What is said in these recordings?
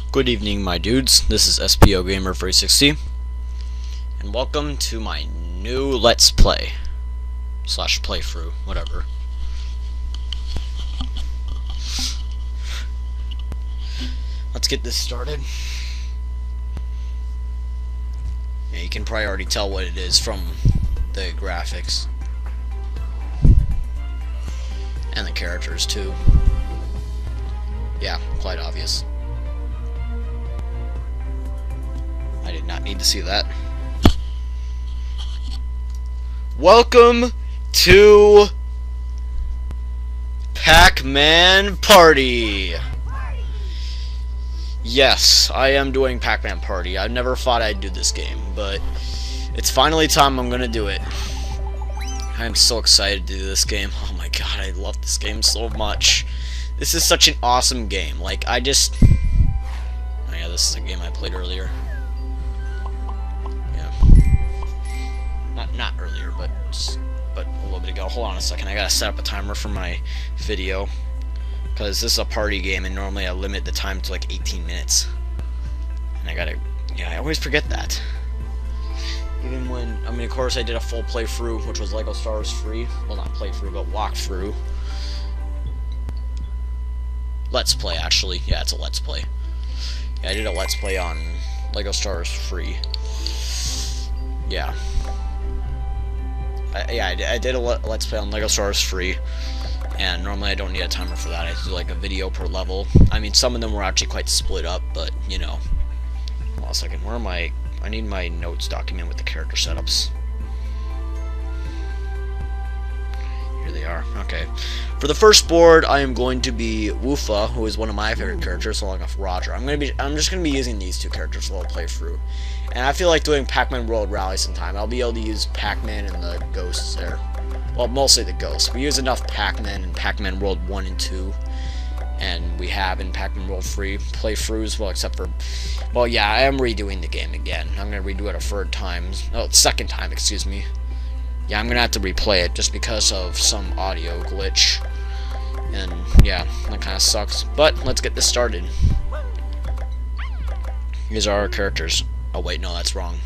Good evening, my dudes. This is SPO Gamer 360, and welcome to my new Let's Play slash playthrough, whatever. Let's get this started. Yeah, you can probably already tell what it is from the graphics and the characters too. Yeah, quite obvious. I did not need to see that. Welcome to Pac-Man Party! Yes, I am doing Pac-Man Party. I never thought I'd do this game, but it's finally time I'm gonna do it. I'm so excited to do this game. Oh my god, I love this game so much. This is such an awesome game. Like, oh yeah, this is a game I played earlier. Not earlier, but a little bit ago. Hold on a second, I gotta set up a timer for my video, because this is a party game, and normally I limit the time to like 18 minutes. And I always forget that. Even when, I mean, of course I did a full playthrough, which was Lego Star Wars free. Well, not playthrough, but walkthrough. Let's Play, actually. Yeah, it's a Let's Play. Yeah, I did a Let's Play on Lego Star Wars free. Yeah. I did a Let's Play on Lego Star Wars free, and normally I don't need a timer for that. I do like a video per level. I mean, some of them were actually quite split up, but, you know. Hold on a second, where am I? I need my notes document with the character setups. Here they are. Okay. For the first board, I am going to be Woofa, who is one of my favorite characters, along with Roger. I'm just gonna be using these two characters while I play through. And I feel like doing Pac-Man World Rally sometime. I'll be able to use Pac-Man and the ghosts there. Well, mostly the ghosts. We use enough Pac-Man in Pac-Man World 1 and 2. And we have in Pac-Man World 3 playthroughs, well, except for... Well, yeah, I am redoing the game again. I'm going to redo it a third time. Oh, second time, excuse me. Yeah, I'm going to have to replay it just because of some audio glitch. And, yeah, that kind of sucks. But, let's get this started. These are our characters. Oh wait, no, that's wrong.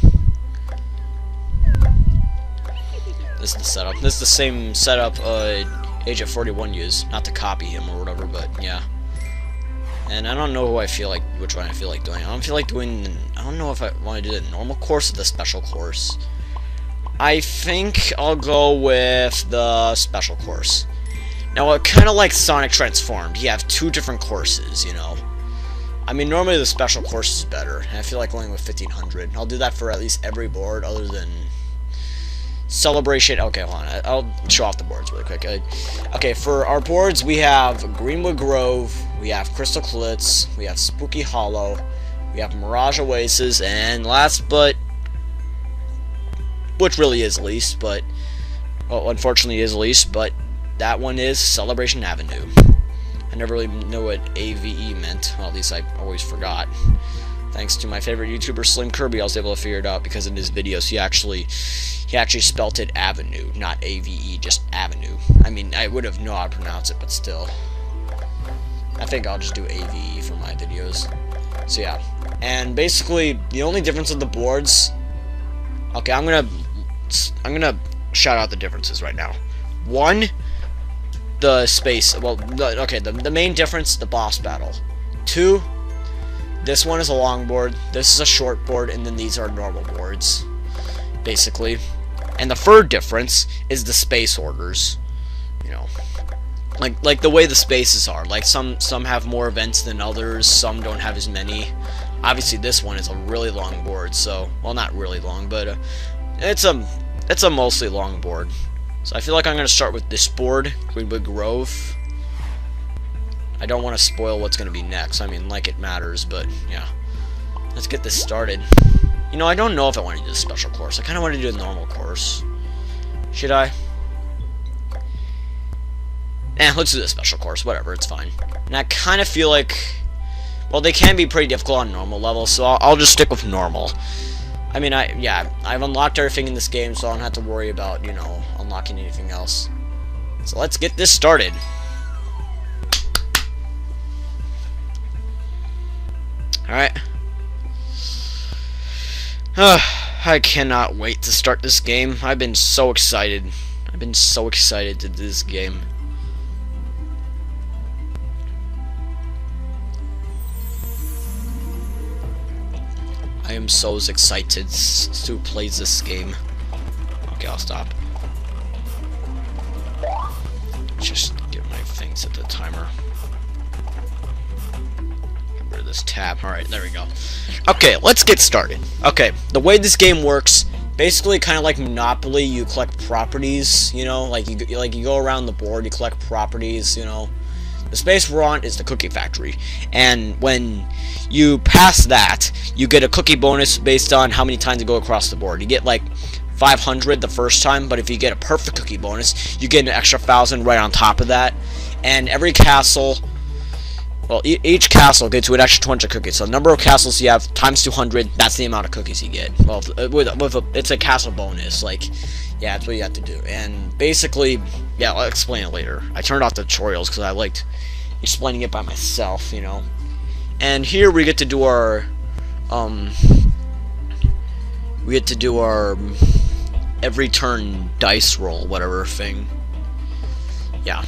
This is the setup. This is the same setup Age of 41 used. Not to copy him or whatever, but yeah. And I don't know who I feel like, which one I feel like doing. I don't know if I want to do the normal course or the special course. I think I'll go with the special course. Now, kind of like Sonic Transformed, you have two different courses, you know. I mean, normally the special course is better, and I feel like going with 1500. I'll do that for at least every board other than Celebration. Okay, hold on. I'll show off the boards really quick. Okay, for our boards, we have Greenwood Grove, we have Crystal Cliffs, we have Spooky Hollow, we have Mirage Oasis, and last but... which really is least, but... well, unfortunately is least, but that one is Celebration Avenue. I never really knew what AVE meant. Well, at least I always forgot. Thanks to my favorite YouTuber, Slim Kirby, I was able to figure it out because in his videos he actually spelt it Avenue, not AVE, just Avenue. I mean, I would have known how to pronounce it, but still. I think I'll just do AVE for my videos. So yeah. And basically, the only difference with the boards... Okay, I'm gonna shout out the differences right now. One... the space, well, okay, the main difference, the boss battle. 2, this one is a long board, this is a short board, and then these are normal boards, basically. And the third difference is the space orders, you know, like the way the spaces are. Like some have more events than others, some don't have as many. Obviously, this one is a really long board, so, well, not really long, but it's a mostly long board. So I feel like I'm going to start with this board, Greenwood Grove. I don't want to spoil what's going to be next. I mean, like it matters, but yeah. Let's get this started. You know, I don't know if I want to do the special course. I kind of want to do the normal course. Should I? Let's do the special course. Whatever, it's fine. And I kind of feel like... well, they can be pretty difficult on normal levels, so I'll just stick with normal. I mean, I've unlocked everything in this game, so I don't have to worry about, you know, unlocking anything else. So let's get this started. Alright. I cannot wait to start this game. I've been so excited. I've been so excited to do this game. I am so excited to play this game. Okay, I'll stop. Just get my thing set the timer. Get rid of this tab. Alright, there we go. Okay, let's get started. Okay, the way this game works, basically kind of like Monopoly, you collect properties, you know, like you go around the board, you collect properties, you know. The space we're on is the cookie factory, and when you pass that, you get a cookie bonus based on how many times you go across the board. You get like 500 the first time, but if you get a perfect cookie bonus, you get an extra 1,000 right on top of that. And every castle, well, each castle gets you an extra 200 cookies. So the number of castles you have times 200, that's the amount of cookies you get. Well, it's a castle bonus, like, yeah, that's what you have to do. And basically, yeah, I'll explain it later. I turned off the tutorials because I liked explaining it by myself, you know. And here we get to do our, every turn dice roll, whatever thing. Yeah.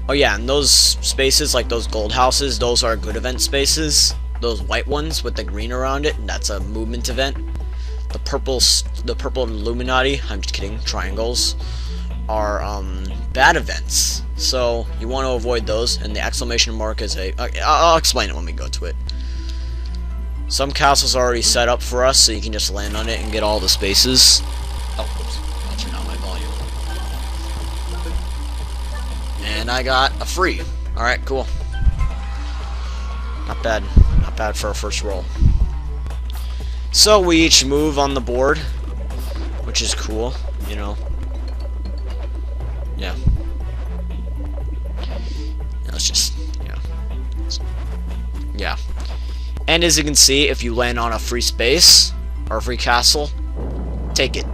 Oh yeah, and those spaces, like those gold houses, those are good event spaces. Those white ones with the green around it, that's a movement event. The purple Illuminati, I'm just kidding, triangles, are bad events. So you want to avoid those, and the exclamation mark is a... I'll explain it when we go to it. Some castles are already set up for us, so you can just land on it and get all the spaces. Oh, oops, I'll turn down my volume. And I got a free. Alright, cool. Not bad. Not bad for our first roll. So we each move on the board, which is cool, you know. Yeah. Let's just, yeah. Yeah. And as you can see, if you land on a free space, or a free castle, take it.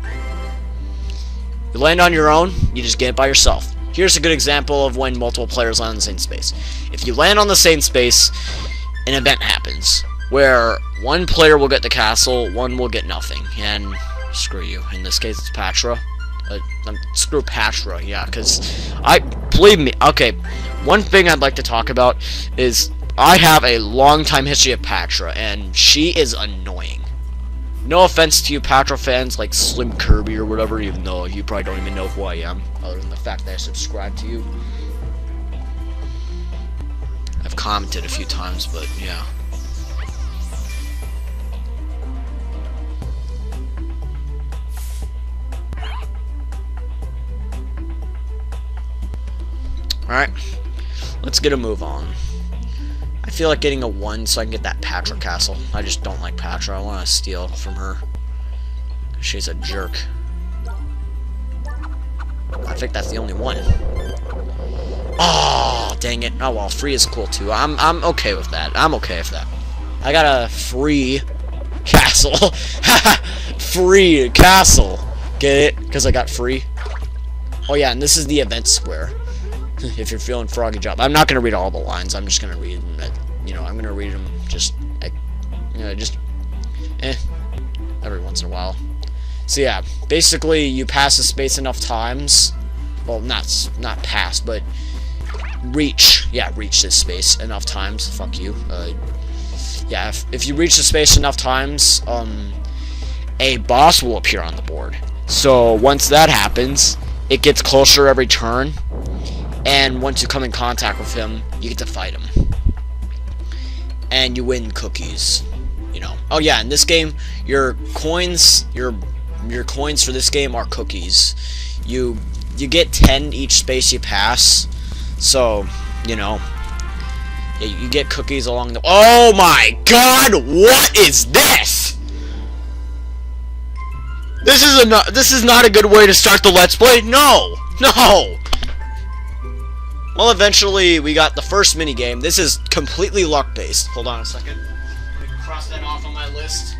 If you land on your own, you just get it by yourself. Here's a good example of when multiple players land on the same space. If you land on the same space, an event happens, where one player will get the castle, one will get nothing, and screw you. In this case, it's Patra. Screw Patra, yeah, because believe me, okay, one thing I'd like to talk about is I have a long time history of Patra, and she is annoying. No offense to you Patra fans like Slim Kirby or whatever, even though you probably don't even know who I am, other than the fact that I subscribe to you. I've commented a few times, but yeah. Alright, let's get a move on. I feel like getting a 1 so I can get that Patra castle. I just don't like Patra. I want to steal from her. She's a jerk. I think that's the only one. Oh, dang it. Oh, well, free is cool, too. I'm okay with that. I'm okay with that. I got a free castle. Free castle. Get it? Because I got free. Oh, yeah, and this is the event square. If you're feeling froggy job. I'm not going to read all the lines. I'm just going to read them. You know, I'm going to read them just, you know, just, every once in a while. So yeah, basically you pass the space enough times. Well, not pass, but reach. Yeah, reach this space enough times. Fuck you. Yeah, if you reach the space enough times, a boss will appear on the board. So once that happens, it gets closer every turn. And once you come in contact with him, you get to fight him. And you win cookies. You know. Oh yeah, in this game, your coins for this game are cookies. You get 10 each space you pass. So, you know, yeah, you get cookies along the... Oh my god, what is this? This is not a good way to start the Let's Play. No. No. Well, eventually, we got the first minigame. This is completely luck-based. Hold on a second. Let me cross that off on my list.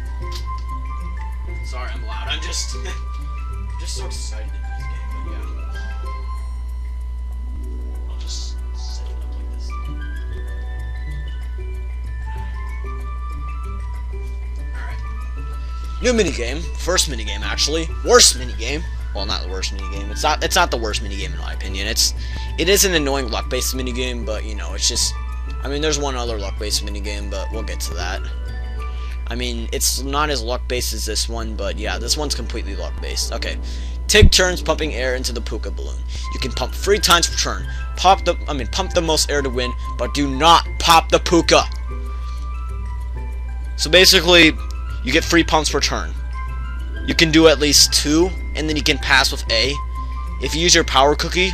Sorry, I'm loud. I'm just so excited to do this game, but yeah. I'll just set it up like this. New minigame. First minigame, actually. Worst minigame. Well, not the worst minigame. It's not the worst minigame in my opinion. It is an annoying luck-based minigame, but you know, it's just. I mean, there's one other luck-based minigame, but we'll get to that. I mean, it's not as luck-based as this one, but yeah, this one's completely luck-based. Okay. Take turns pumping air into the puka balloon. You can pump 3 times per turn. Pump the most air to win, but do not pop the puka. So basically, you get 3 pumps per turn. You can do at least 2, and then you can pass with A. If you use your power cookie,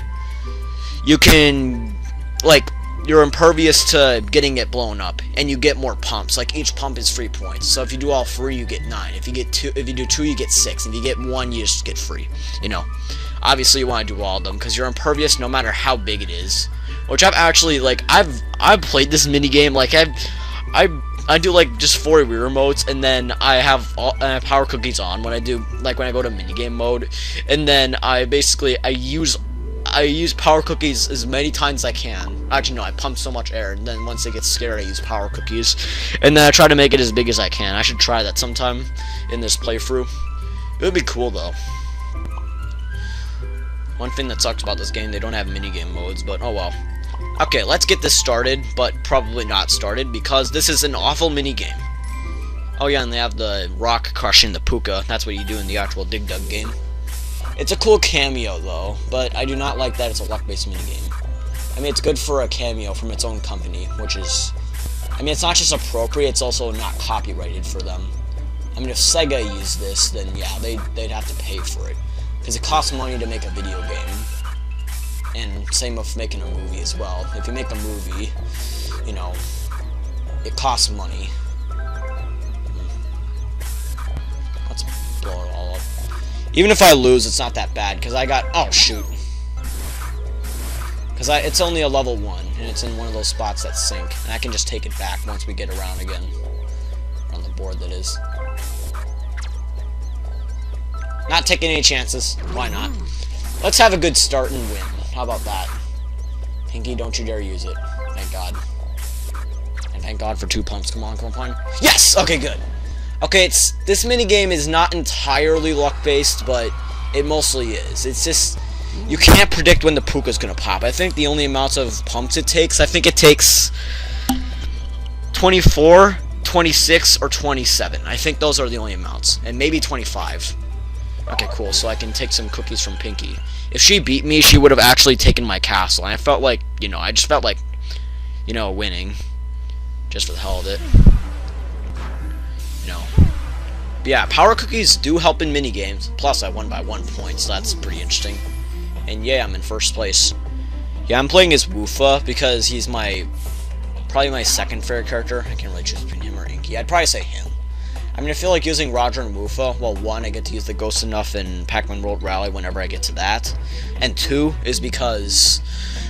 you can, like, you're impervious to getting it blown up, and you get more pumps. Like, each pump is 3 points. So if you do all 3, you get 9. If you do 2, you get 6. If you get 1, you just get 3. You know, obviously you want to do all of them because you're impervious no matter how big it is. Which I've actually, like, I've played this mini game. Like, I do like just 4 Wii remotes, and then I have power cookies on when I do, like, when I go to minigame mode, and then I use power cookies as many times as I can. Actually, no, I pump so much air, and then once they get scared, I use power cookies, and then I try to make it as big as I can. I should try that sometime in this playthrough. It would be cool though. One thing that sucks about this game, they don't have minigame modes, but oh well. Okay, let's get this started, but probably not started, because this is an awful minigame. Oh yeah, and they have the rock crushing the puka. That's what you do in the actual Dig Dug game. It's a cool cameo, though, but I do not like that it's a luck-based minigame. I mean, it's good for a cameo from its own company, which is... I mean, it's not just appropriate, it's also not copyrighted for them. I mean, if Sega used this, then yeah, they'd have to pay for it. Because it costs money to make a video game. And same with making a movie as well. If you make a movie, you know, it costs money. Let's blow it all up. Even if I lose, it's not that bad, because I got... Oh, shoot. Because it's only a level 1, and it's in one of those spots that sink. And I can just take it back once we get around again. On the board, that is. Not taking any chances. Why not? Let's have a good start and win. How about that? Pinky, don't you dare use it. Thank God. And thank God for 2 pumps. Come on, come on. Yes! Okay, good. Okay, this minigame is not entirely luck-based, but it mostly is. It's just... You can't predict when the puka's gonna pop. I think the only amounts of pumps it takes... I think it takes... 24, 26, or 27. I think those are the only amounts. And maybe 25. Okay, cool. So I can take some cookies from Pinky. If she beat me, she would have actually taken my castle. And I felt like, you know, I just felt like, you know, winning. Just for the hell of it. You know. But yeah, power cookies do help in minigames. Plus, I won by 1 point, so that's pretty interesting. And yeah, I'm in first place. Yeah, I'm playing as Woofa because he's probably my second favorite character. I can't really choose between him or Inky. I'd probably say him. I mean, I feel like using Roger and Woofa, well, 1, I get to use the Ghost Enough and Pac-Man World Rally whenever I get to that. And 2 is because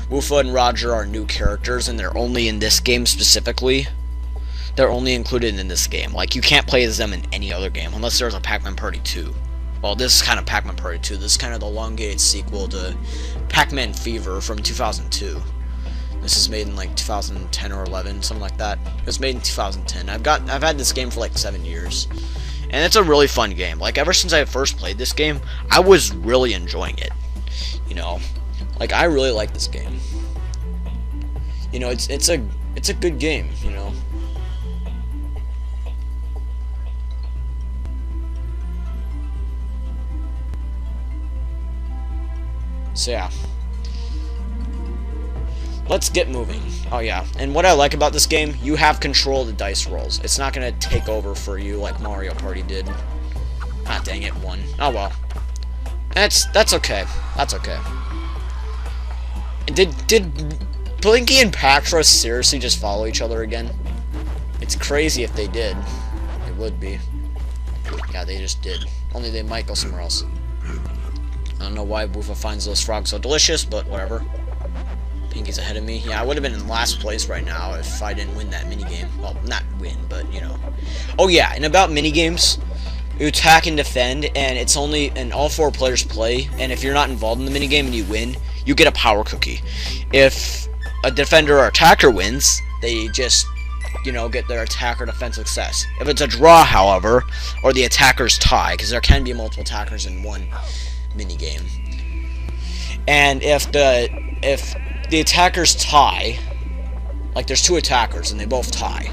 Woofa and Roger are new characters, and they're only in this game specifically. They're only included in this game. Like, you can't play as them in any other game, unless there's a Pac-Man Party 2. Well, this is kind of Pac-Man Party 2. This is kind of the elongated sequel to Pac-Man Fever from 2002. This is made in like 2010 or 11, something like that. It was made in 2010. I've had this game for like 7 years, and it's a really fun game. Like, ever since I first played this game, I was really enjoying it. You know, like, I really like this game. You know, it's a good game. You know. So yeah. Let's get moving. Oh yeah, and what I like about this game, you have control of the dice rolls. It's not gonna take over for you like Mario Party did. Ah, dang it, 1. Oh well. That's okay. That's okay. Did Blinky and Patrick seriously just follow each other again? It's crazy if they did. It would be. Yeah, they just did. Only they might go somewhere else. I don't know why Woofa finds those frogs so delicious, but whatever. Pinky's ahead of me. Yeah, I would have been in last place right now if I didn't win that minigame. Well, not win, but, you know. Oh, yeah, and about minigames, you attack and defend, and it's only, and all 4 players play, and if you're not involved in the minigame and you win, you get a power cookie. If a defender or attacker wins, they just you know, get their attacker defense success. If it's a draw, however, or the attackers tie, because there can be multiple attackers in one minigame, and if the attackers tie, like there's 2 attackers and they both tie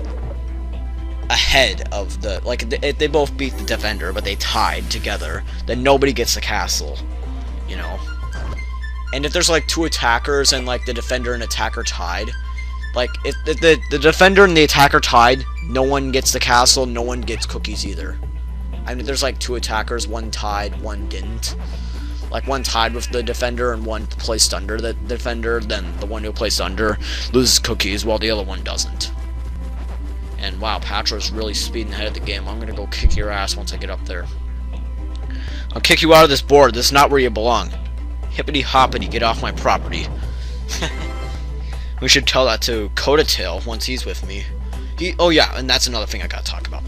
ahead of the, like if they both beat the defender but they tied together, then nobody gets the castle, you know. And if there's like 2 attackers and like the defender and attacker tied, like, if the defender and the attacker tied, no one gets the castle, no one gets cookies either. I mean, there's like 2 attackers, one tied, one didn't. Like, one tied with the defender and one placed under the defender, then the one who placed under loses cookies while the other one doesn't. And wow, Patra's really speeding ahead of the game. I'm gonna go kick your ass once I get up there. I'll kick you out of this board. This is not where you belong. Hippity hoppity, get off my property. We should tell that to Codatail once he's with me. Oh yeah, and that's another thing I gotta talk about.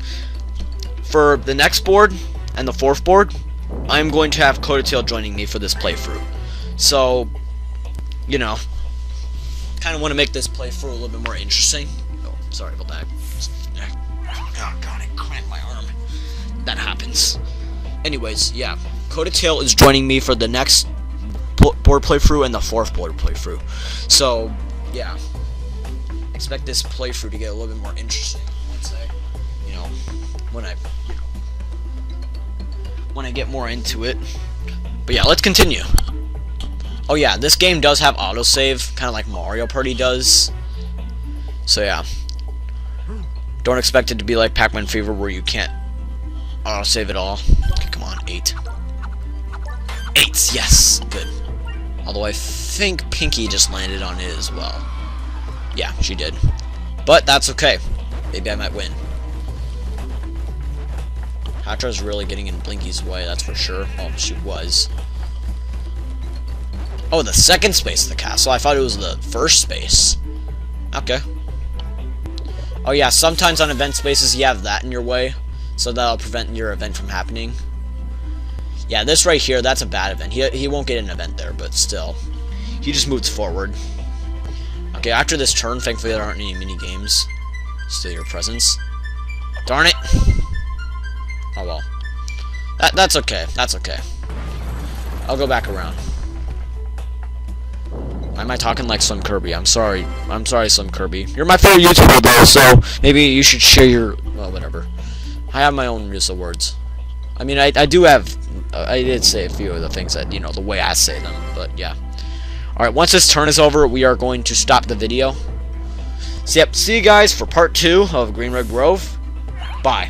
For the next board and the 4th board, I'm going to have Codatail joining me for this playthrough. So, you know, kind of want to make this playthrough a little bit more interesting. Oh, sorry about that. Oh god, I cramped my arm. That happens. Anyways, yeah, Codatail is joining me for the next board playthrough and the 4th board playthrough. So, yeah, expect this playthrough to get a little bit more interesting once I, you know, when I get more into it. But yeah, let's continue. Oh yeah, this game does have autosave, kind of like Mario Party does. So yeah, don't expect it to be like Pac-Man Fever where you can't autosave at all. Okay, come on, 8. 8s, yes, good. Although I think Pinky just landed on it as well. Yeah, she did. But that's okay. Maybe I might win. Patra's really getting in Blinky's way, that's for sure. Oh, she was. Oh, the 2nd space of the castle. I thought it was the 1st space. Okay. Oh yeah, sometimes on event spaces you have that in your way, so that'll prevent your event from happening. Yeah, this right here, that's a bad event. He won't get an event there, but still. He just moves forward. Okay, after this turn, thankfully there aren't any mini-games. Still your presence. Darn it! Oh well. That's okay. That's okay. I'll go back around. Why am I talking like Slim Kirby? I'm sorry. I'm sorry, Slim Kirby. You're my favorite YouTuber though, so maybe you should share your... Well, whatever. I have my own use of words. I mean, I do have... I did say a few of the things that, you know, the way I say them, but yeah. Alright, once this turn is over, we are going to stop the video. So, yep, see you guys for part 2 of Greenwood Grove. Bye.